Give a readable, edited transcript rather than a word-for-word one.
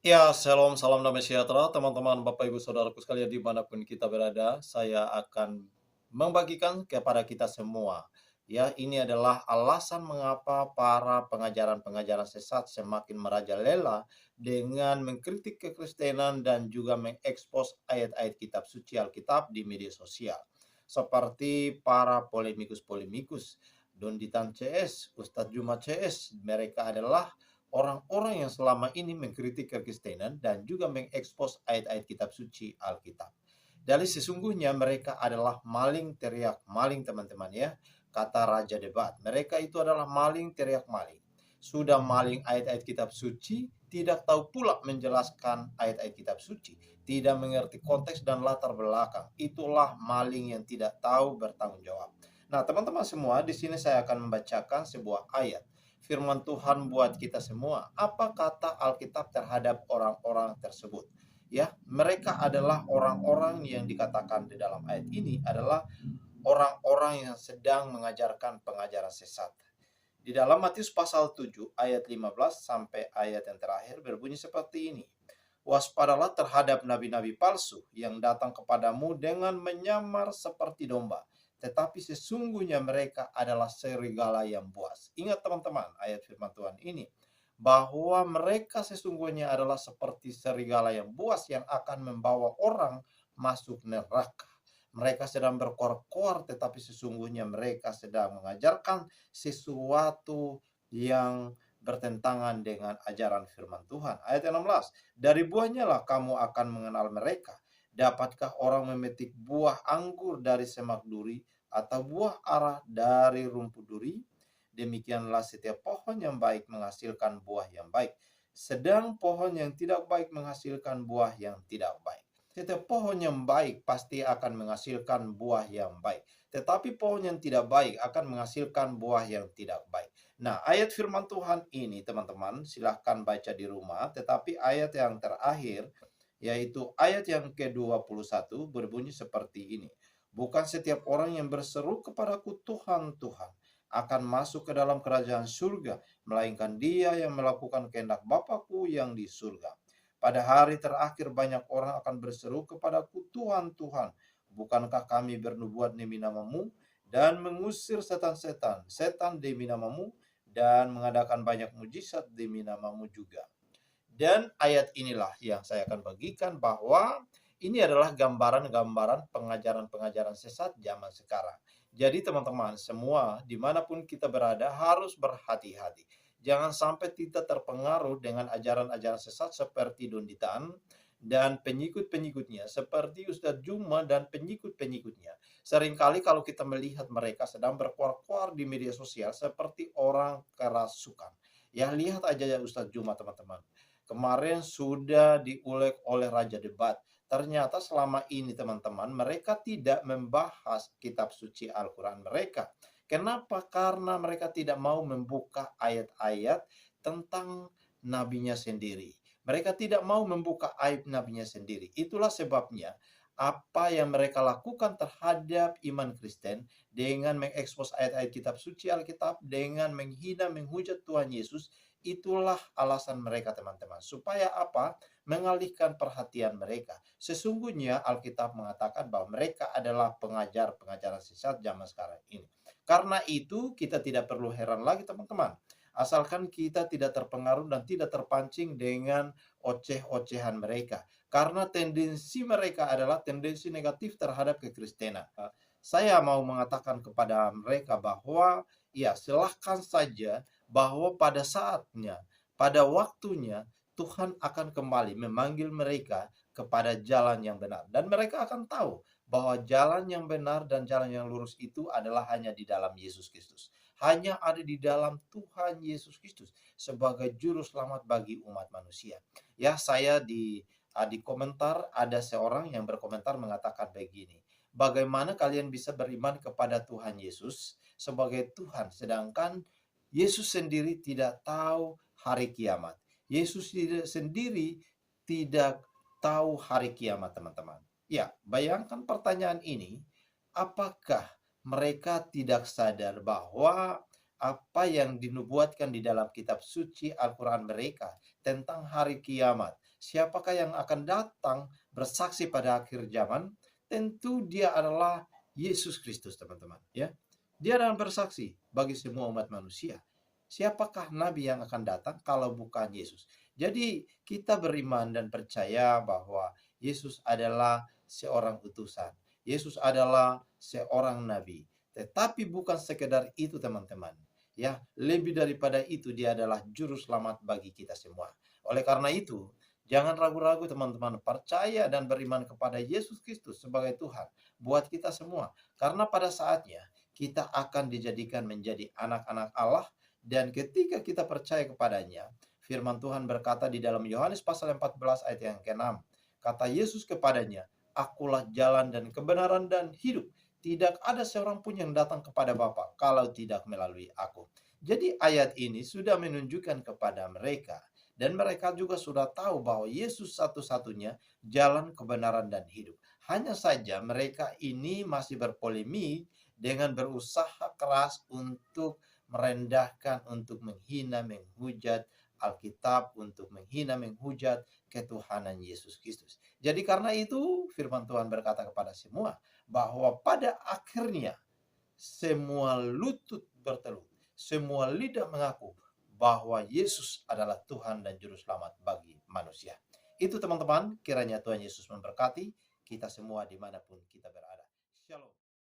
Ya, shalom, salam damai sejahtera, teman-teman, Bapak, Ibu, Saudaraku sekalian dimanapun kita berada. Saya akan membagikan kepada kita semua. Ya, ini adalah alasan mengapa para pengajaran-pengajaran sesat semakin merajalela dengan mengkritik kekristenan dan juga mengekspos ayat-ayat kitab suci Alkitab di media sosial. Seperti para polemikus-polemikus, Donditan CS, Ustadz Juma CS, mereka adalah orang-orang yang selama ini mengkritik kekristenan dan juga mengekspos ayat-ayat kitab suci Alkitab. Dari sesungguhnya mereka adalah maling teriak maling, teman-teman ya. Kata Raja Debat, mereka itu adalah maling teriak maling. Sudah maling ayat-ayat kitab suci, tidak tahu pula menjelaskan ayat-ayat kitab suci, tidak mengerti konteks dan latar belakang. Itulah maling yang tidak tahu bertanggung jawab. Nah, teman-teman semua, di sini saya akan membacakan sebuah ayat firman Tuhan buat kita semua. Apa kata Alkitab terhadap orang-orang tersebut? Ya, mereka adalah orang-orang yang dikatakan di dalam ayat ini adalah orang-orang yang sedang mengajarkan pengajaran sesat. Di dalam Matius pasal 7 ayat 15 sampai ayat yang terakhir berbunyi seperti ini. Waspadalah terhadap nabi-nabi palsu yang datang kepadamu dengan menyamar seperti domba, tetapi sesungguhnya mereka adalah serigala yang buas. Ingat teman-teman ayat firman Tuhan ini, bahwa mereka sesungguhnya adalah seperti serigala yang buas yang akan membawa orang masuk neraka. Mereka sedang berkoar-koar, tetapi sesungguhnya mereka sedang mengajarkan sesuatu yang bertentangan dengan ajaran firman Tuhan. Ayat 16, dari buahnya lah kamu akan mengenal mereka. Dapatkah orang memetik buah anggur dari semak duri atau buah ara dari rumput duri? Demikianlah setiap pohon yang baik menghasilkan buah yang baik, sedang pohon yang tidak baik menghasilkan buah yang tidak baik. Setiap pohon yang baik pasti akan menghasilkan buah yang baik, tetapi pohon yang tidak baik akan menghasilkan buah yang tidak baik. Nah, ayat firman Tuhan ini, teman-teman, silahkan baca di rumah, tetapi ayat yang terakhir, yaitu ayat yang ke-21, berbunyi seperti ini. Bukan setiap orang yang berseru kepadaku Tuhan, Tuhan, akan masuk ke dalam kerajaan surga, melainkan dia yang melakukan kehendak Bapakku yang di surga. Pada hari terakhir banyak orang akan berseru kepadaku, Tuhan, Tuhan, bukankah kami bernubuat demi namamu dan mengusir setan-setan, setan demi namamu dan mengadakan banyak mujizat demi namamu juga. Dan ayat inilah yang saya akan bagikan bahwa ini adalah gambaran-gambaran pengajaran-pengajaran sesat zaman sekarang. Jadi teman-teman semua dimanapun kita berada harus berhati-hati. Jangan sampai kita terpengaruh dengan ajaran-ajaran sesat seperti Donditan dan pengikut-pengikutnya, seperti Ustadz Juma dan pengikut-pengikutnya. Seringkali kalau kita melihat mereka sedang berkuar-kuar di media sosial seperti orang kerasukan. Ya, lihat aja ya Ustadz Juma, teman-teman. Kemarin sudah diulik oleh Raja Debat. Ternyata selama ini teman-teman mereka tidak membahas kitab suci Al-Quran mereka. Kenapa? Karena mereka tidak mau membuka ayat-ayat tentang nabinya sendiri. Mereka tidak mau membuka aib nabinya sendiri. Itulah sebabnya apa yang mereka lakukan terhadap iman Kristen dengan mengekspos ayat-ayat kitab suci Alkitab, dengan menghina, menghujat Tuhan Yesus, itulah alasan mereka teman-teman. Supaya apa? Mengalihkan perhatian mereka. Sesungguhnya Alkitab mengatakan bahwa mereka adalah pengajar-pengajaran sesat zaman sekarang ini. Karena itu kita tidak perlu heran lagi teman-teman. Asalkan kita tidak terpengaruh dan tidak terpancing dengan oceh-ocehan mereka. Karena tendensi mereka adalah tendensi negatif terhadap kekristenan. Saya mau mengatakan kepada mereka bahwa ya silahkan saja, bahwa pada saatnya, pada waktunya Tuhan akan kembali memanggil mereka kepada jalan yang benar. Dan mereka akan tahu bahwa jalan yang benar dan jalan yang lurus itu adalah hanya di dalam Yesus Kristus. Hanya ada di dalam Tuhan Yesus Kristus sebagai juru selamat bagi umat manusia. Ya, saya di komentar ada seorang yang berkomentar mengatakan begini. Bagaimana kalian bisa beriman kepada Tuhan Yesus sebagai Tuhan sedangkan Yesus sendiri tidak tahu hari kiamat. Yesus sendiri tidak tahu hari kiamat, teman-teman. Ya, bayangkan pertanyaan ini, apakah mereka tidak sadar bahwa apa yang dinubuatkan di dalam kitab suci Al-Quran mereka tentang hari kiamat, Siapakah yang akan datang bersaksi pada akhir zaman? Tentu dia adalah Yesus Kristus, teman-teman, ya. Dia adalah bersaksi bagi semua umat manusia. Siapakah nabi yang akan datang kalau bukan Yesus? Jadi, kita beriman dan percaya bahwa Yesus adalah seorang utusan. Yesus adalah seorang nabi. Tetapi bukan sekedar itu, teman-teman. Ya, lebih daripada itu dia adalah juru selamat bagi kita semua. Oleh karena itu, jangan ragu-ragu teman-teman, percaya dan beriman kepada Yesus Kristus sebagai Tuhan buat kita semua. Karena pada saatnya kita akan dijadikan menjadi anak-anak Allah, dan ketika kita percaya kepadanya, firman Tuhan berkata di dalam Yohanes pasal 14 ayat yang ke-6, kata Yesus kepadanya, "Akulah jalan dan kebenaran dan hidup. Tidak ada seorang pun yang datang kepada Bapa kalau tidak melalui aku." Jadi ayat ini sudah menunjukkan kepada mereka, dan mereka juga sudah tahu bahwa Yesus satu-satunya jalan kebenaran dan hidup. Hanya saja mereka ini masih berpolemik dengan berusaha keras untuk merendahkan, untuk menghina, menghujat Alkitab, untuk menghina, menghujat ketuhanan Yesus Kristus. Jadi karena itu firman Tuhan berkata kepada semua bahwa pada akhirnya semua lutut bertelut, semua lidah mengaku bahwa Yesus adalah Tuhan dan Juru Selamat bagi manusia. Itu teman-teman, kiranya Tuhan Yesus memberkati kita semua dimanapun kita berada. Shalom.